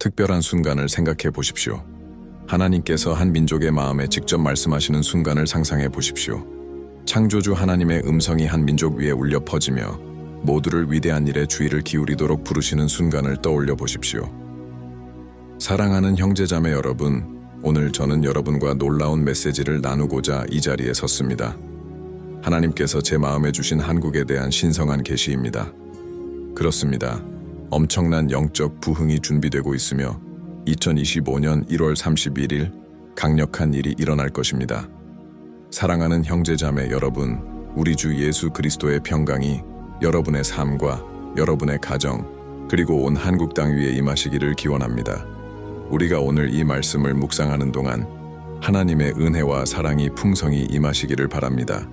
특별한 순간을 생각해 보십시오. 하나님께서 한 민족의 마음에 직접 말씀하시는 순간을 상상해 보십시오. 창조주 하나님의 음성이 한 민족 위에 울려 퍼지며 모두를 위대한 일에 주의를 기울이도록 부르시는 순간을 떠올려 보십시오. 사랑하는 형제자매 여러분, 오늘 저는 여러분과 놀라운 메시지를 나누고자 이 자리에 섰습니다. 하나님께서 제 마음에 주신 한국에 대한 신성한 계시입니다. 그렇습니다. 엄청난 영적 부흥이 준비되고 있으며 2025년 1월 31일 강력한 일이 일어날 것입니다. 사랑하는 형제자매 여러분, 우리 주 예수 그리스도의 평강이 여러분의 삶과 여러분의 가정, 그리고 온 한국 땅 위에 임하시기를 기원합니다. 우리가 오늘 이 말씀을 묵상하는 동안 하나님의 은혜와 사랑이 풍성히 임하시기를 바랍니다.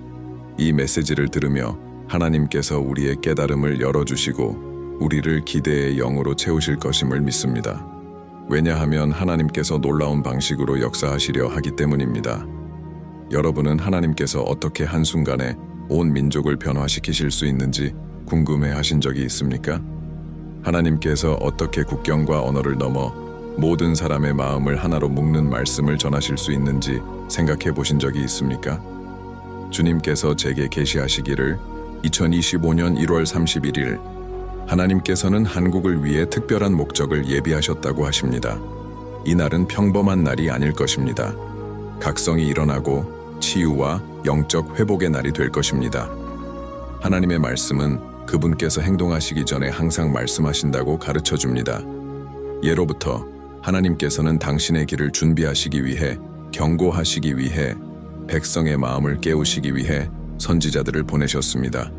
이 메시지를 들으며 하나님께서 우리의 깨달음을 열어주시고 우리를 기대의 영으로 채우실 것임을 믿습니다. 왜냐하면 하나님께서 놀라운 방식으로 역사하시려 하기 때문입니다. 여러분은 하나님께서 어떻게 한순간에 온 민족을 변화시키실 수 있는지 궁금해 하신 적이 있습니까? 하나님께서 어떻게 국경과 언어를 넘어 모든 사람의 마음을 하나로 묶는 말씀을 전하실 수 있는지 생각해 보신 적이 있습니까? 주님께서 제게 계시하시기를 2025년 1월 31일 하나님께서는 한국을 위해 특별한 목적을 예비하셨다고 하십니다. 이 날은 평범한 날이 아닐 것입니다. 각성이 일어나고 치유와 영적 회복의 날이 될 것입니다. 하나님의 말씀은 그분께서 행동하시기 전에 항상 말씀하신다고 가르쳐 줍니다. 예로부터 하나님께서는 당신의 길을 준비하시기 위해, 경고하시기 위해, 백성의 마음을 깨우시기 위해 선지자들을 보내셨습니다.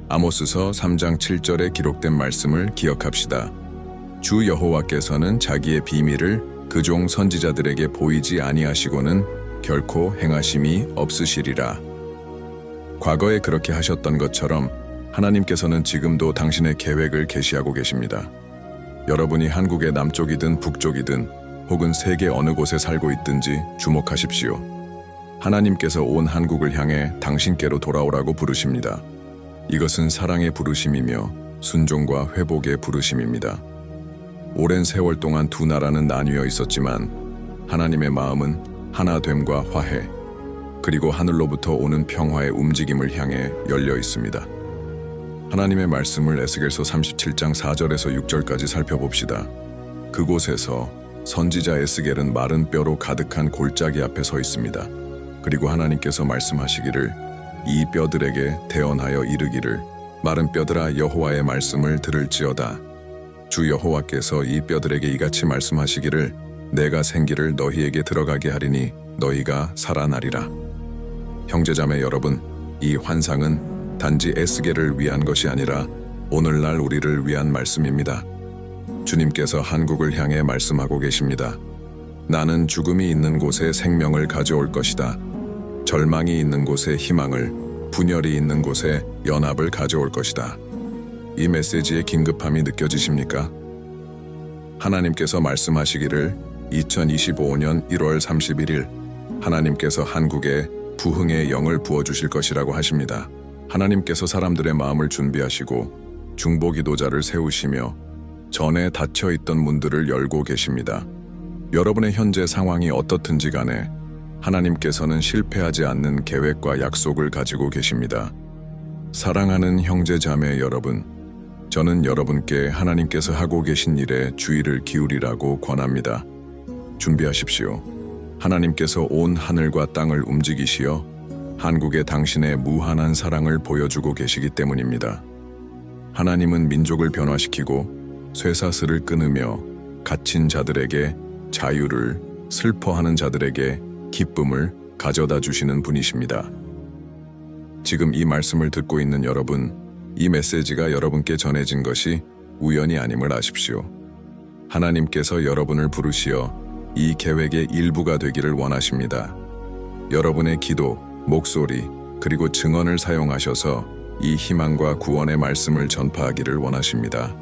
아모스서 3장 7절에 기록된 말씀을 기억합시다. 주 여호와께서는 자기의 비밀을 그종 선지자들에게 보이지 아니하시고는 결코 행하심이 없으시리라. 과거에 그렇게 하셨던 것처럼 하나님께서는 지금도 당신의 계획을 계시하고 계십니다. 여러분이 한국의 남쪽이든 북쪽이든 혹은 세계 어느 곳에 살고 있든지 주목하십시오. 하나님께서 온 한국을 향해 당신께로 돌아오라고 부르십니다. 이것은 사랑의 부르심이며 순종과 회복의 부르심입니다. 오랜 세월 동안 두 나라는 나뉘어 있었지만 하나님의 마음은 하나됨과 화해, 그리고 하늘로부터 오는 평화의 움직임을 향해 열려 있습니다. 하나님의 말씀을 에스겔서 37장 4절에서 6절까지 살펴봅시다. 그곳에서 선지자 에스겔은 마른 뼈로 가득한 골짜기 앞에 서 있습니다. 그리고 하나님께서 말씀하시기를 이 뼈들에게 대언하여 이르기를 마른 뼈들아 여호와의 말씀을 들을지어다. 주 여호와께서 이 뼈들에게 이같이 말씀하시기를 내가 생기를 너희에게 들어가게 하리니 너희가 살아나리라. 형제자매 여러분, 이 환상은 단지 에스겔을 위한 것이 아니라 오늘날 우리를 위한 말씀입니다. 주님께서 한국을 향해 말씀하고 계십니다. 나는 죽음이 있는 곳에 생명을 가져올 것이다. 절망이 있는 곳에 희망을, 분열이 있는 곳에 연합을 가져올 것이다. 이 메시지의 긴급함이 느껴지십니까? 하나님께서 말씀하시기를 2025년 1월 31일 하나님께서 한국에 부흥의 영을 부어주실 것이라고 하십니다. 하나님께서 사람들의 마음을 준비하시고 중보기도자를 세우시며 전에 닫혀있던 문들을 열고 계십니다. 여러분의 현재 상황이 어떻든지 간에 하나님께서는 실패하지 않는 계획과 약속을 가지고 계십니다. 사랑하는 형제자매 여러분, 저는 여러분께 하나님께서 하고 계신 일에 주의를 기울이라고 권합니다. 준비하십시오. 하나님께서 온 하늘과 땅을 움직이시어 한국에 당신의 무한한 사랑을 보여주고 계시기 때문입니다. 하나님은 민족을 변화시키고 쇠사슬을 끊으며 갇힌 자들에게 자유를, 슬퍼하는 자들에게 기쁨을 가져다 주시는 분이십니다. 지금 이 말씀을 듣고 있는 여러분, 이 메시지가 여러분께 전해진 것이 우연이 아님을 아십시오. 하나님께서 여러분을 부르시어 이 계획의 일부가 되기를 원하십니다. 여러분의 기도, 목소리, 그리고 증언을 사용하셔서 이 희망과 구원의 말씀을 전파하기를 원하십니다.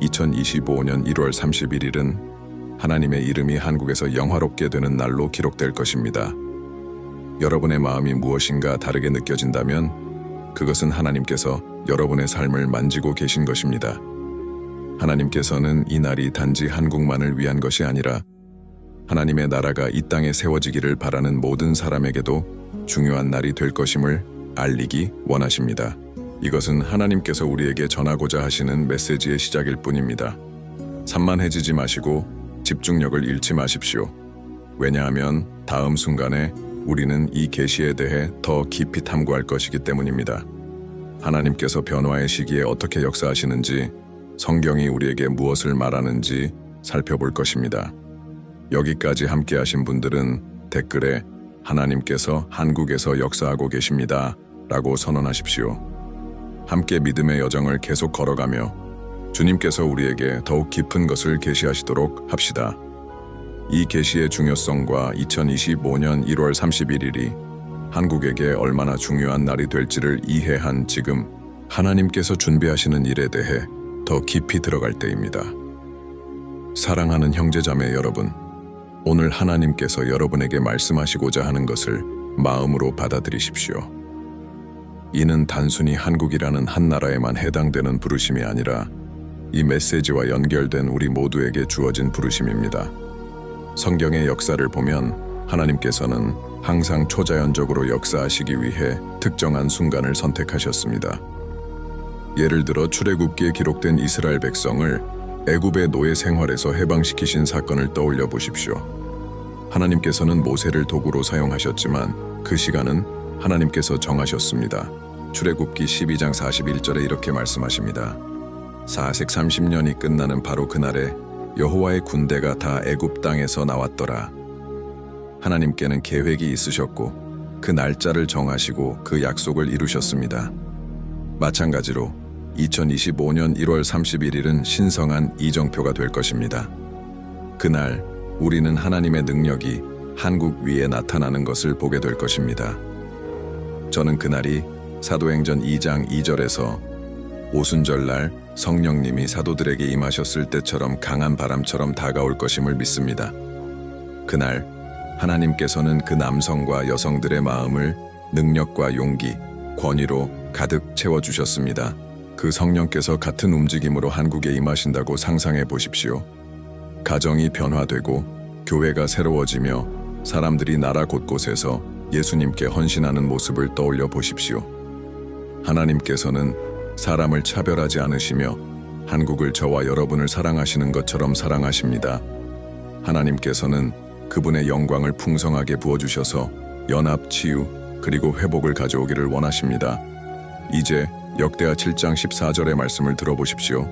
2025년 1월 31일은 하나님의 이름이 한국에서 영화롭게 되는 날로 기록될 것입니다. 여러분의 마음이 무엇인가 다르게 느껴진다면 그것은 하나님께서 여러분의 삶을 만지고 계신 것입니다. 하나님께서는 이 날이 단지 한국만을 위한 것이 아니라 하나님의 나라가 이 땅에 세워지기를 바라는 모든 사람에게도 중요한 날이 될 것임을 알리기 원하십니다. 이것은 하나님께서 우리에게 전하고자 하시는 메시지의 시작일 뿐입니다. 산만해지지 마시고 집중력을 잃지 마십시오. 왜냐하면 다음 순간에 우리는 이 계시에 대해 더 깊이 탐구할 것이기 때문입니다. 하나님께서 변화의 시기에 어떻게 역사하시는지, 성경이 우리에게 무엇을 말하는지 살펴볼 것입니다. 여기까지 함께 하신 분들은 댓글에 하나님께서 한국에서 역사하고 계십니다 라고 선언하십시오. 함께 믿음의 여정을 계속 걸어가며 주님께서 우리에게 더욱 깊은 것을 계시하시도록 합시다. 이 계시의 중요성과 2025년 1월 31일이 한국에게 얼마나 중요한 날이 될지를 이해한 지금 하나님께서 준비하시는 일에 대해 더 깊이 들어갈 때입니다. 사랑하는 형제자매 여러분, 오늘 하나님께서 여러분에게 말씀하시고자 하는 것을 마음으로 받아들이십시오. 이는 단순히 한국이라는 한 나라에만 해당되는 부르심이 아니라 이 메시지와 연결된 우리 모두에게 주어진 부르심입니다. 성경의 역사를 보면 하나님께서는 항상 초자연적으로 역사하시기 위해 특정한 순간을 선택하셨습니다. 예를 들어 출애굽기에 기록된 이스라엘 백성을 애굽의 노예 생활에서 해방시키신 사건을 떠올려 보십시오. 하나님께서는 모세를 도구로 사용하셨지만 그 시간은 하나님께서 정하셨습니다. 출애굽기 12장 41절에 이렇게 말씀하십니다. 사색 30년이 끝나는 바로 그날에 여호와의 군대가 다 애굽 땅에서 나왔더라. 하나님께는 계획이 있으셨고 그 날짜를 정하시고 그 약속을 이루셨습니다. 마찬가지로 2025년 1월 31일은 신성한 이정표가 될 것입니다. 그날 우리는 하나님의 능력이 한국 위에 나타나는 것을 보게 될 것입니다. 저는 그날이 사도행전 2장 2절에서 오순절날 성령님이 사도들에게 임하셨을 때처럼 강한 바람처럼 다가올 것임을 믿습니다. 그날 하나님께서는 그 남성과 여성들의 마음을 능력과 용기, 권위로 가득 채워주셨습니다. 그 성령께서 같은 움직임으로 한국에 임하신다고 상상해 보십시오. 가정이 변화되고 교회가 새로워지며 사람들이 나라 곳곳에서 예수님께 헌신하는 모습을 떠올려 보십시오. 하나님께서는 사람을 차별하지 않으시며 한국을 저와 여러분을 사랑하시는 것처럼 사랑하십니다. 하나님께서는 그분의 영광을 풍성하게 부어주셔서 연합, 치유, 그리고 회복을 가져오기를 원하십니다. 이제 역대하 7장 14절의 말씀을 들어보십시오.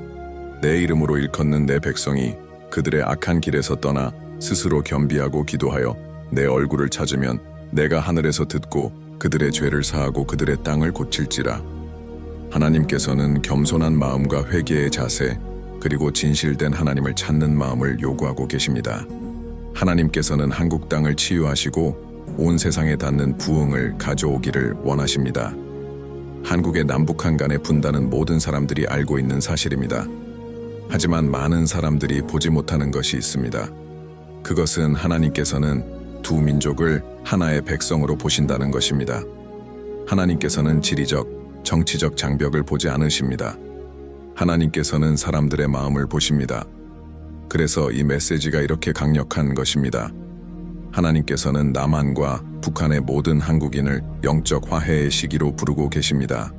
내 이름으로 일컫는 내 백성이 그들의 악한 길에서 떠나 스스로 겸비하고 기도하여 내 얼굴을 찾으면 내가 하늘에서 듣고 그들의 죄를 사하고 그들의 땅을 고칠지라. 하나님께서는 겸손한 마음과 회개의 자세, 그리고 진실된 하나님을 찾는 마음을 요구하고 계십니다. 하나님께서는 한국 땅을 치유하시고 온 세상에 닿는 부흥을 가져오기를 원하십니다. 한국의 남북한 간의 분단은 모든 사람들이 알고 있는 사실입니다. 하지만 많은 사람들이 보지 못하는 것이 있습니다. 그것은 하나님께서는 두 민족을 하나의 백성으로 보신다는 것입니다. 하나님께서는 지리적, 정치적 장벽을 보지 않으십니다. 하나님께서는 사람들의 마음을 보십니다. 그래서 이 메시지가 이렇게 강력한 것입니다. 하나님께서는 남한과 북한의 모든 한국인을 영적 화해의 시기로 부르고 계십니다.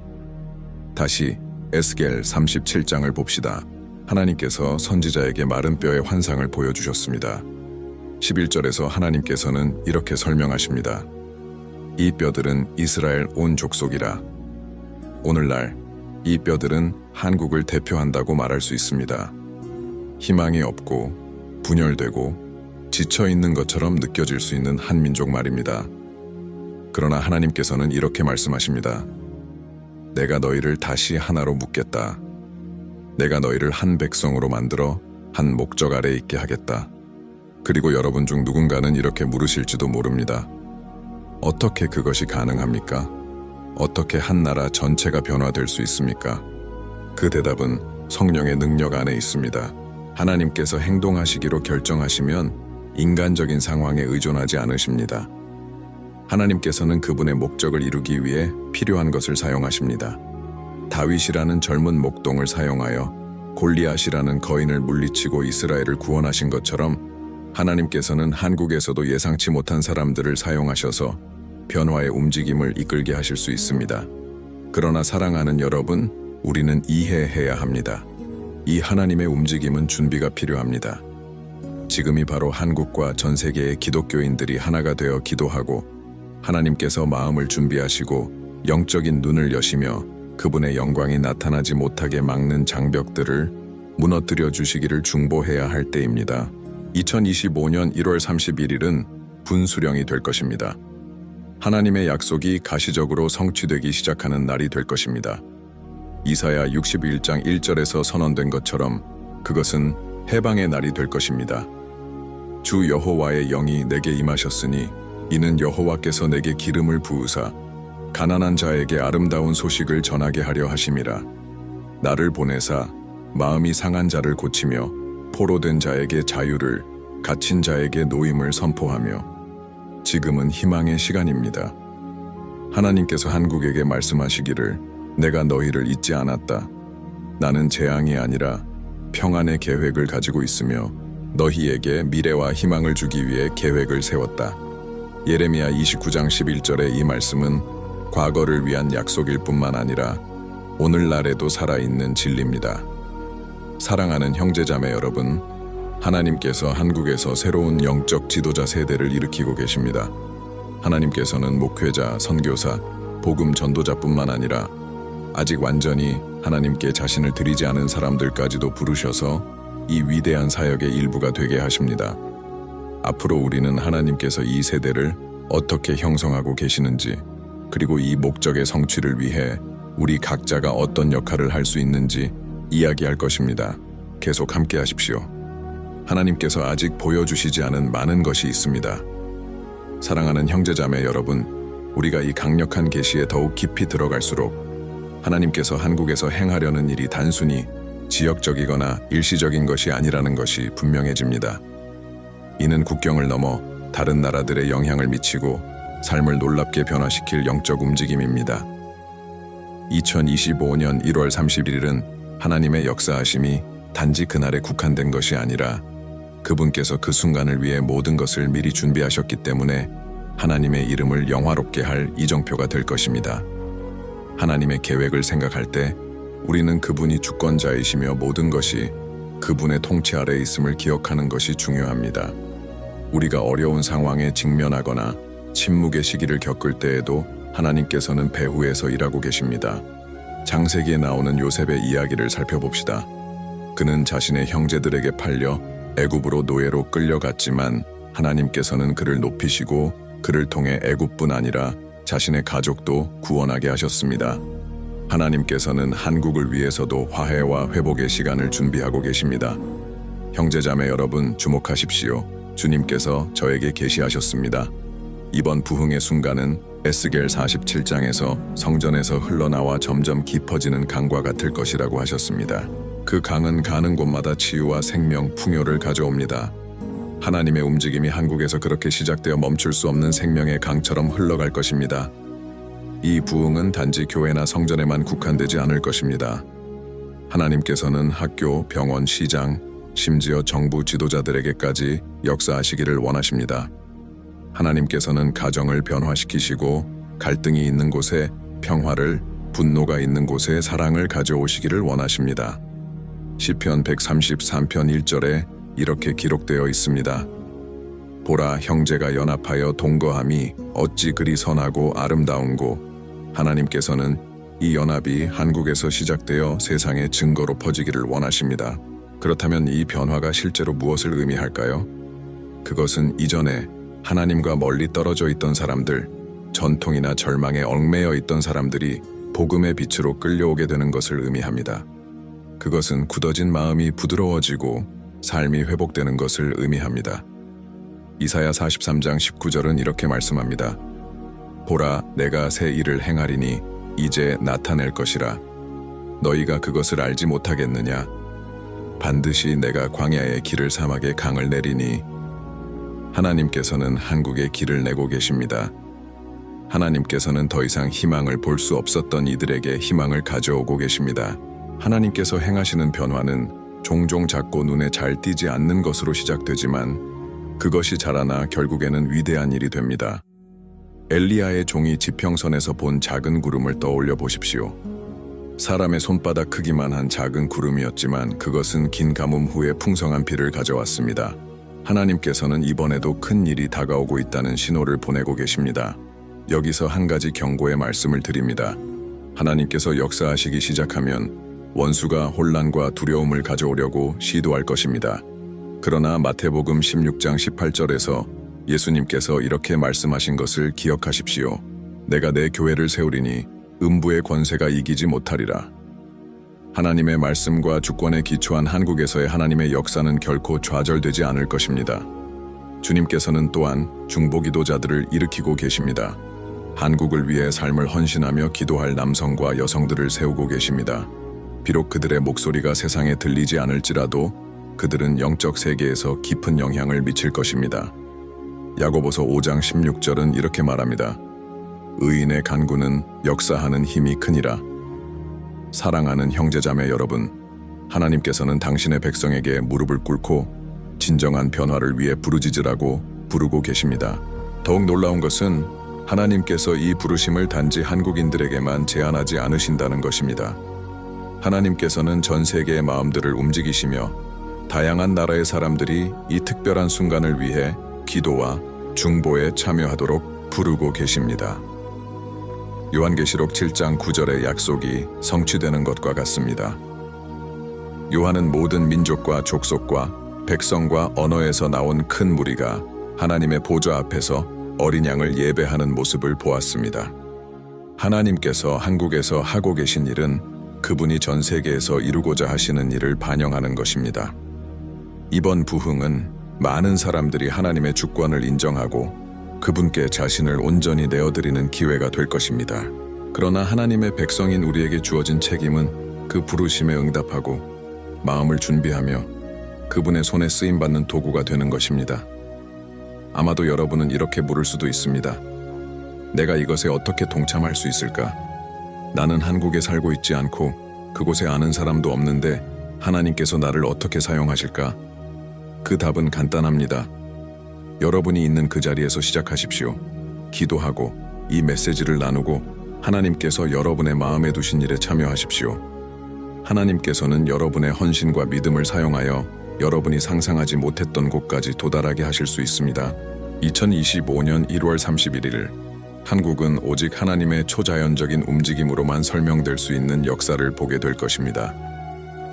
다시 에스겔 37장을 봅시다. 하나님께서 선지자에게 마른 뼈의 환상을 보여주셨습니다. 11절에서 하나님께서는 이렇게 설명하십니다. 이 뼈들은 이스라엘 온 족속이라. 오늘날 이 뼈들은 한국을 대표한다고 말할 수 있습니다. 희망이 없고 분열되고 지쳐있는 것처럼 느껴질 수 있는 한 민족 말입니다. 그러나 하나님께서는 이렇게 말씀하십니다. 내가 너희를 다시 하나로 묶겠다. 내가 너희를 한 백성으로 만들어 한 목적 아래 있게 하겠다. 그리고 여러분 중 누군가는 이렇게 물으실지도 모릅니다. 어떻게 그것이 가능합니까? 어떻게 한 나라 전체가 변화될 수 있습니까? 그 대답은 성령의 능력 안에 있습니다. 하나님께서 행동하시기로 결정하시면 인간적인 상황에 의존하지 않으십니다. 하나님께서는 그분의 목적을 이루기 위해 필요한 것을 사용하십니다. 다윗이라는 젊은 목동을 사용하여 골리앗이라는 거인을 물리치고 이스라엘을 구원하신 것처럼 하나님께서는 한국에서도 예상치 못한 사람들을 사용하셔서 변화의 움직임을 이끌게 하실 수 있습니다. 그러나 사랑하는 여러분, 우리는 이해해야 합니다. 이 하나님의 움직임은 준비가 필요합니다. 지금이 바로 한국과 전 세계의 기독교인들이 하나가 되어 기도하고 하나님께서 마음을 준비하시고 영적인 눈을 여시며 그분의 영광이 나타나지 못하게 막는 장벽들을 무너뜨려 주시기를 중보해야 할 때입니다. 2025년 1월 31일은 분수령이 될 것입니다. 하나님의 약속이 가시적으로 성취되기 시작하는 날이 될 것입니다. 이사야 61장 1절에서 선언된 것처럼 그것은 해방의 날이 될 것입니다. 주 여호와의 영이 내게 임하셨으니 이는 여호와께서 내게 기름을 부으사 가난한 자에게 아름다운 소식을 전하게 하려 하심이라. 나를 보내사 마음이 상한 자를 고치며 포로된 자에게 자유를, 갇힌 자에게 노임을 선포하며 지금은 희망의 시간입니다. 하나님께서 한국에게 말씀하시기를 내가 너희를 잊지 않았다. 나는 재앙이 아니라 평안의 계획을 가지고 있으며 너희에게 미래와 희망을 주기 위해 계획을 세웠다. 예레미야 29장 11절의 이 말씀은 과거를 위한 약속일 뿐만 아니라 오늘날에도 살아있는 진리입니다. 사랑하는 형제자매 여러분, 하나님께서 한국에서 새로운 영적 지도자 세대를 일으키고 계십니다. 하나님께서는 목회자, 선교사, 복음 전도자뿐만 아니라 아직 완전히 하나님께 자신을 드리지 않은 사람들까지도 부르셔서 이 위대한 사역의 일부가 되게 하십니다. 앞으로 우리는 하나님께서 이 세대를 어떻게 형성하고 계시는지, 그리고 이 목적의 성취를 위해 우리 각자가 어떤 역할을 할 수 있는지 이야기할 것입니다. 계속 함께 하십시오. 하나님께서 아직 보여주시지 않은 많은 것이 있습니다. 사랑하는 형제자매 여러분, 우리가 이 강력한 계시에 더욱 깊이 들어갈수록 하나님께서 한국에서 행하려는 일이 단순히 지역적이거나 일시적인 것이 아니라는 것이 분명해집니다. 이는 국경을 넘어 다른 나라들의 영향을 미치고 삶을 놀랍게 변화시킬 영적 움직임입니다. 2025년 1월 31일은 하나님의 역사하심이 단지 그날에 국한된 것이 아니라 그분께서 그 순간을 위해 모든 것을 미리 준비하셨기 때문에 하나님의 이름을 영화롭게 할 이정표가 될 것입니다. 하나님의 계획을 생각할 때 우리는 그분이 주권자이시며 모든 것이 그분의 통치 아래에 있음을 기억하는 것이 중요합니다. 우리가 어려운 상황에 직면하거나 침묵의 시기를 겪을 때에도 하나님께서는 배후에서 일하고 계십니다. 창세기에 나오는 요셉의 이야기를 살펴봅시다. 그는 자신의 형제들에게 팔려 애굽으로 노예로 끌려갔지만 하나님께서는 그를 높이시고 그를 통해 애굽뿐 아니라 자신의 가족도 구원하게 하셨습니다. 하나님께서는 한국을 위해서도 화해와 회복의 시간을 준비하고 계십니다. 형제자매 여러분, 주목하십시오. 주님께서 저에게 계시하셨습니다. 이번 부흥의 순간은 에스겔 47장에서 성전에서 흘러나와 점점 깊어지는 강과 같을 것이라고 하셨습니다. 그 강은 가는 곳마다 치유와 생명, 풍요를 가져옵니다. 하나님의 움직임이 한국에서 그렇게 시작되어 멈출 수 없는 생명의 강처럼 흘러갈 것입니다. 이 부흥은 단지 교회나 성전에만 국한되지 않을 것입니다. 하나님께서는 학교, 병원, 시장, 심지어 정부 지도자들에게까지 역사하시기를 원하십니다. 하나님께서는 가정을 변화시키시고 갈등이 있는 곳에 평화를, 분노가 있는 곳에 사랑을 가져오시기를 원하십니다. 시편 133편 1절에 이렇게 기록되어 있습니다. 보라, 형제가 연합하여 동거함이 어찌 그리 선하고 아름다운고. 하나님께서는 이 연합이 한국에서 시작되어 세상의 증거로 퍼지기를 원하십니다. 그렇다면 이 변화가 실제로 무엇을 의미할까요? 그것은 이전에 하나님과 멀리 떨어져 있던 사람들, 전통이나 절망에 얽매여 있던 사람들이 복음의 빛으로 끌려오게 되는 것을 의미합니다. 그것은 굳어진 마음이 부드러워지고 삶이 회복되는 것을 의미합니다. 이사야 43장 19절은 이렇게 말씀합니다. 보라, 내가 새 일을 행하리니 이제 나타낼 것이라. 너희가 그것을 알지 못하겠느냐? 반드시 내가 광야의 길을 사막에 강을 내리니. 하나님께서는 한국에 길을 내고 계십니다. 하나님께서는 더 이상 희망을 볼 수 없었던 이들에게 희망을 가져오고 계십니다. 하나님께서 행하시는 변화는 종종 작고 눈에 잘 띄지 않는 것으로 시작되지만 그것이 자라나 결국에는 위대한 일이 됩니다. 엘리야의 종이 지평선에서 본 작은 구름을 떠올려 보십시오. 사람의 손바닥 크기만 한 작은 구름이었지만 그것은 긴 가뭄 후에 풍성한 비를 가져왔습니다. 하나님께서는 이번에도 큰 일이 다가오고 있다는 신호를 보내고 계십니다. 여기서 한 가지 경고의 말씀을 드립니다. 하나님께서 역사하시기 시작하면 원수가 혼란과 두려움을 가져오려고 시도할 것입니다. 그러나 마태복음 16장 18절에서 예수님께서 이렇게 말씀하신 것을 기억하십시오. 내가 내 교회를 세우리니 음부의 권세가 이기지 못하리라. 하나님의 말씀과 주권에 기초한 한국에서의 하나님의 역사는 결코 좌절되지 않을 것입니다. 주님께서는 또한 중보기도자들을 일으키고 계십니다. 한국을 위해 삶을 헌신하며 기도할 남성과 여성들을 세우고 계십니다. 비록 그들의 목소리가 세상에 들리지 않을지라도 그들은 영적 세계에서 깊은 영향을 미칠 것입니다. 야고보서 5장 16절은 이렇게 말합니다. 의인의 간구는 역사하는 힘이 크니라. 사랑하는 형제자매 여러분, 하나님께서는 당신의 백성에게 무릎을 꿇고 진정한 변화를 위해 부르짖으라고 부르고 계십니다. 더욱 놀라운 것은 하나님께서 이 부르심을 단지 한국인들에게만 제한하지 않으신다는 것입니다. 하나님께서는 전 세계의 마음들을 움직이시며 다양한 나라의 사람들이 이 특별한 순간을 위해 기도와 중보에 참여하도록 부르고 계십니다. 요한계시록 7장 9절의 약속이 성취되는 것과 같습니다. 요한은 모든 민족과 족속과 백성과 언어에서 나온 큰 무리가 하나님의 보좌 앞에서 어린 양을 예배하는 모습을 보았습니다. 하나님께서 한국에서 하고 계신 일은 그분이 전 세계에서 이루고자 하시는 일을 반영하는 것입니다. 이번 부흥은 많은 사람들이 하나님의 주권을 인정하고 그분께 자신을 온전히 내어드리는 기회가 될 것입니다. 그러나 하나님의 백성인 우리에게 주어진 책임은 그 부르심에 응답하고 마음을 준비하며 그분의 손에 쓰임받는 도구가 되는 것입니다. 아마도 여러분은 이렇게 물을 수도 있습니다. 내가 이것에 어떻게 동참할 수 있을까? 나는 한국에 살고 있지 않고 그곳에 아는 사람도 없는데 하나님께서 나를 어떻게 사용하실까? 그 답은 간단합니다. 여러분이 있는 그 자리에서 시작하십시오. 기도하고 이 메시지를 나누고 하나님께서 여러분의 마음에 두신 일에 참여하십시오. 하나님께서는 여러분의 헌신과 믿음을 사용하여 여러분이 상상하지 못했던 곳까지 도달하게 하실 수 있습니다. 2025년 1월 31일 한국은 오직 하나님의 초자연적인 움직임으로만 설명될 수 있는 역사를 보게 될 것입니다.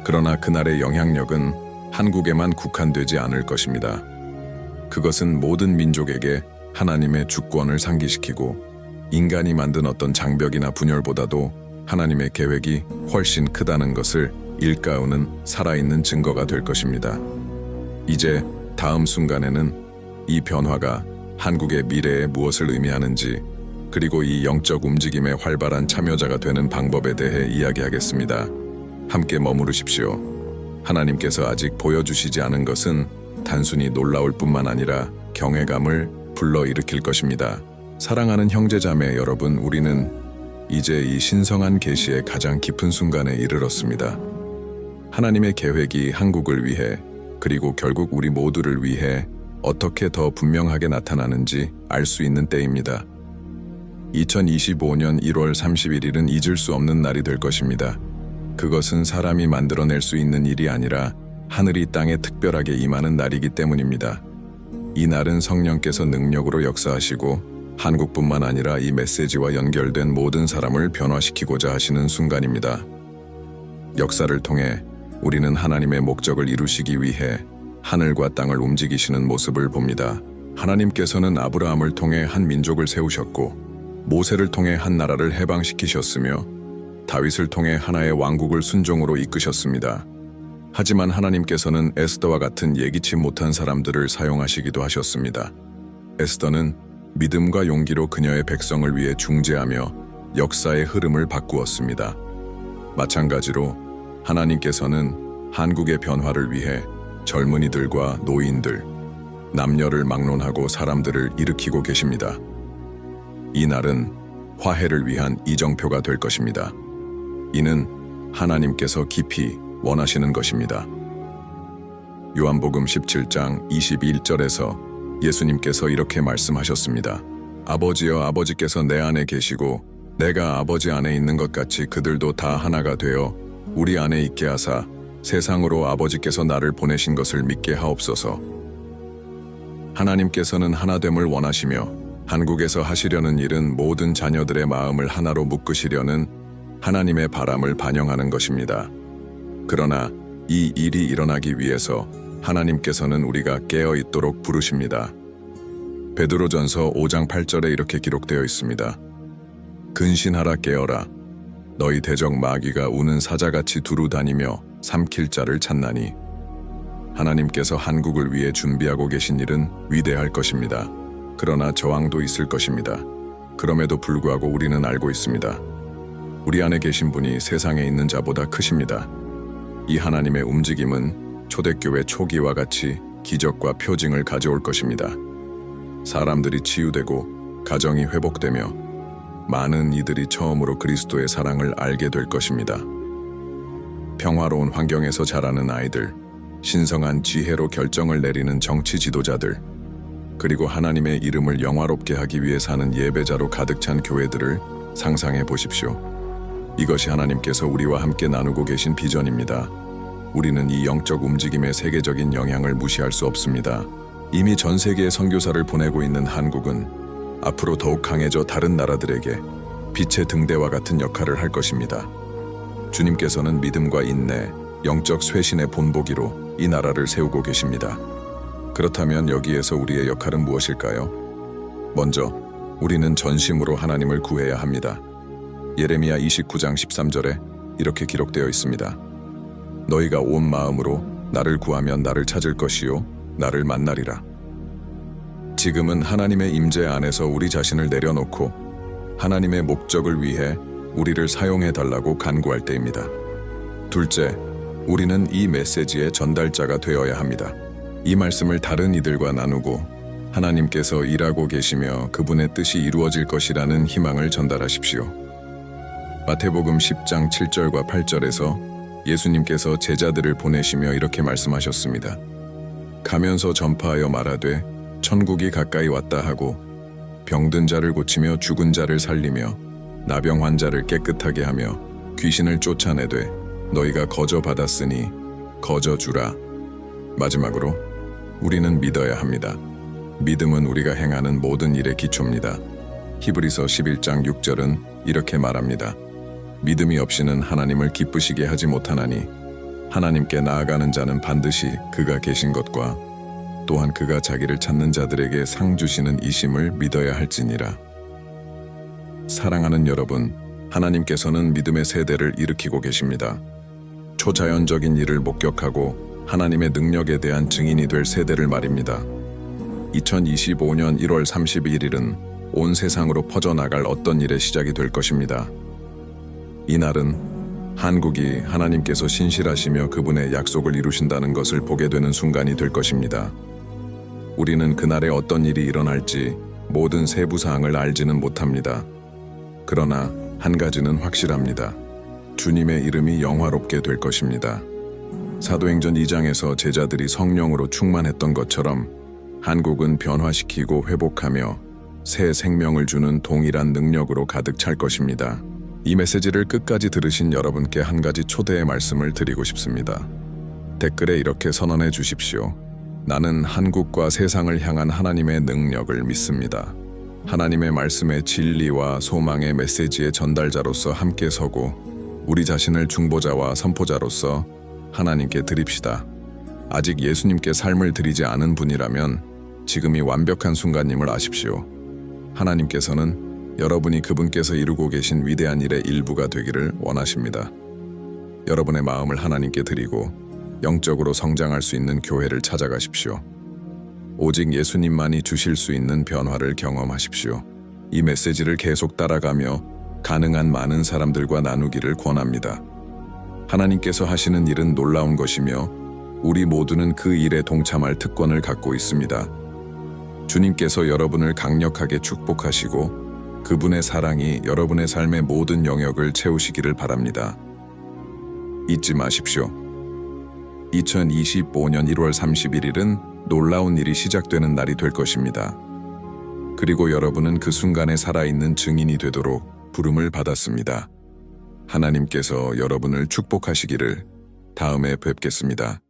그러나 그날의 영향력은 한국에만 국한되지 않을 것입니다. 그것은 모든 민족에게 하나님의 주권을 상기시키고 인간이 만든 어떤 장벽이나 분열보다도 하나님의 계획이 훨씬 크다는 것을 일깨우는 살아있는 증거가 될 것입니다. 이제 다음 순간에는 이 변화가 한국의 미래에 무엇을 의미하는지 그리고 이 영적 움직임의 활발한 참여자가 되는 방법에 대해 이야기하겠습니다. 함께 머무르십시오. 하나님께서 아직 보여주시지 않은 것은 단순히 놀라울 뿐만 아니라 경외감을 불러일으킬 것입니다. 사랑하는 형제자매 여러분, 우리는 이제 이 신성한 계시의 가장 깊은 순간에 이르렀습니다. 하나님의 계획이 한국을 위해 그리고 결국 우리 모두를 위해 어떻게 더 분명하게 나타나는지 알 수 있는 때입니다. 2025년 1월 31일은 잊을 수 없는 날이 될 것입니다. 그것은 사람이 만들어낼 수 있는 일이 아니라 하늘이 땅에 특별하게 임하는 날이기 때문입니다. 이 날은 성령께서 능력으로 역사하시고 한국뿐만 아니라 이 메시지와 연결된 모든 사람을 변화시키고자 하시는 순간입니다. 역사를 통해 우리는 하나님의 목적을 이루시기 위해 하늘과 땅을 움직이시는 모습을 봅니다. 하나님께서는 아브라함을 통해 한 민족을 세우셨고 모세를 통해 한 나라를 해방시키셨으며 다윗을 통해 하나의 왕국을 순종으로 이끄셨습니다. 하지만 하나님께서는 에스더와 같은 예기치 못한 사람들을 사용하시기도 하셨습니다. 에스더는 믿음과 용기로 그녀의 백성을 위해 중재하며 역사의 흐름을 바꾸었습니다. 마찬가지로 하나님께서는 한국의 변화를 위해 젊은이들과 노인들, 남녀를 막론하고 사람들을 일으키고 계십니다. 이 날은 화해를 위한 이정표가 될 것입니다. 이는 하나님께서 깊이 원하시는 것입니다. 요한복음 17장 21절에서 예수님께서 이렇게 말씀하셨습니다. 아버지여, 아버지께서 내 안에 계시고 내가 아버지 안에 있는 것 같이 그들도 다 하나가 되어 우리 안에 있게 하사 세상으로 아버지께서 나를 보내신 것을 믿게 하옵소서. 하나님께서는 하나됨을 원하시며 한국에서 하시려는 일은 모든 자녀들의 마음을 하나로 묶으시려는 하나님의 바람을 반영하는 것입니다. 그러나 이 일이 일어나기 위해서 하나님께서는 우리가 깨어 있도록 부르십니다. 베드로전서 5장 8절에 이렇게 기록되어 있습니다. 근신하라, 깨어라. 너희 대적 마귀가 우는 사자같이 두루 다니며 삼킬 자를 찾나니. 하나님께서 한국을 위해 준비하고 계신 일은 위대할 것입니다. 그러나 저항도 있을 것입니다. 그럼에도 불구하고 우리는 알고 있습니다. 우리 안에 계신 분이 세상에 있는 자보다 크십니다. 이 하나님의 움직임은 초대교회 초기와 같이 기적과 표징을 가져올 것입니다. 사람들이 치유되고 가정이 회복되며 많은 이들이 처음으로 그리스도의 사랑을 알게 될 것입니다. 평화로운 환경에서 자라는 아이들, 신성한 지혜로 결정을 내리는 정치 지도자들, 그리고 하나님의 이름을 영화롭게 하기 위해 사는 예배자로 가득 찬 교회들을 상상해 보십시오. 이것이 하나님께서 우리와 함께 나누고 계신 비전입니다. 우리는 이 영적 움직임의 세계적인 영향을 무시할 수 없습니다. 이미 전 세계에 선교사를 보내고 있는 한국은 앞으로 더욱 강해져 다른 나라들에게 빛의 등대와 같은 역할을 할 것입니다. 주님께서는 믿음과 인내, 영적 쇄신의 본보기로 이 나라를 세우고 계십니다. 그렇다면 여기에서 우리의 역할은 무엇일까요? 먼저 우리는 전심으로 하나님을 구해야 합니다. 예레미야 29장 13절에 이렇게 기록되어 있습니다. 너희가 온 마음으로 나를 구하면 나를 찾을 것이요 나를 만나리라. 지금은 하나님의 임재 안에서 우리 자신을 내려놓고 하나님의 목적을 위해 우리를 사용해 달라고 간구할 때입니다. 둘째, 우리는 이 메시지의 전달자가 되어야 합니다. 이 말씀을 다른 이들과 나누고 하나님께서 일하고 계시며 그분의 뜻이 이루어질 것이라는 희망을 전달하십시오. 마태복음 10장 7절과 8절에서 예수님께서 제자들을 보내시며 이렇게 말씀하셨습니다. 가면서 전파하여 말하되 천국이 가까이 왔다 하고 병든 자를 고치며 죽은 자를 살리며 나병 환자를 깨끗하게 하며 귀신을 쫓아내되 너희가 거저 받았으니 거저 주라. 마지막으로 우리는 믿어야 합니다. 믿음은 우리가 행하는 모든 일의 기초입니다. 히브리서 11장 6절은 이렇게 말합니다. 믿음이 없이는 하나님을 기쁘시게 하지 못하나니 하나님께 나아가는 자는 반드시 그가 계신 것과 또한 그가 자기를 찾는 자들에게 상 주시는 이심을 믿어야 할지니라. 사랑하는 여러분, 하나님께서는 믿음의 세대를 일으키고 계십니다. 초자연적인 일을 목격하고 하나님의 능력에 대한 증인이 될 세대를 말입니다. 2025년 1월 31일은 온 세상으로 퍼져나갈 어떤 일의 시작이 될 것입니다. 이날은 한국이 하나님께서 신실하시며 그분의 약속을 이루신다는 것을 보게 되는 순간이 될 것입니다. 우리는 그날에 어떤 일이 일어날지 모든 세부 사항을 알지는 못합니다. 그러나 한 가지는 확실합니다. 주님의 이름이 영화롭게 될 것입니다. 사도행전 2장에서 제자들이 성령으로 충만했던 것처럼 한국은 변화시키고 회복하며 새 생명을 주는 동일한 능력으로 가득 찰 것입니다. 이 메시지를 끝까지 들으신 여러분께 한 가지 초대의 말씀을 드리고 싶습니다. 댓글에 이렇게 선언해 주십시오. 나는 한국과 세상을 향한 하나님의 능력을 믿습니다. 하나님의 말씀의 진리와 소망의 메시지의 전달자로서 함께 서고 우리 자신을 중보자와 선포자로서 하나님께 드립시다. 아직 예수님께 삶을 드리지 않은 분이라면 지금이 완벽한 순간임을 아십시오. 하나님께서는 여러분이 그분께서 이루고 계신 위대한 일의 일부가 되기를 원하십니다. 여러분의 마음을 하나님께 드리고 영적으로 성장할 수 있는 교회를 찾아가십시오. 오직 예수님만이 주실 수 있는 변화를 경험하십시오. 이 메시지를 계속 따라가며 가능한 많은 사람들과 나누기를 권합니다. 하나님께서 하시는 일은 놀라운 것이며 우리 모두는 그 일에 동참할 특권을 갖고 있습니다. 주님께서 여러분을 강력하게 축복하시고 그분의 사랑이 여러분의 삶의 모든 영역을 채우시기를 바랍니다. 잊지 마십시오. 2025년 1월 31일은 놀라운 일이 시작되는 날이 될 것입니다. 그리고 여러분은 그 순간에 살아있는 증인이 되도록 부름을 받았습니다. 하나님께서 여러분을 축복하시기를. 다음에 뵙겠습니다.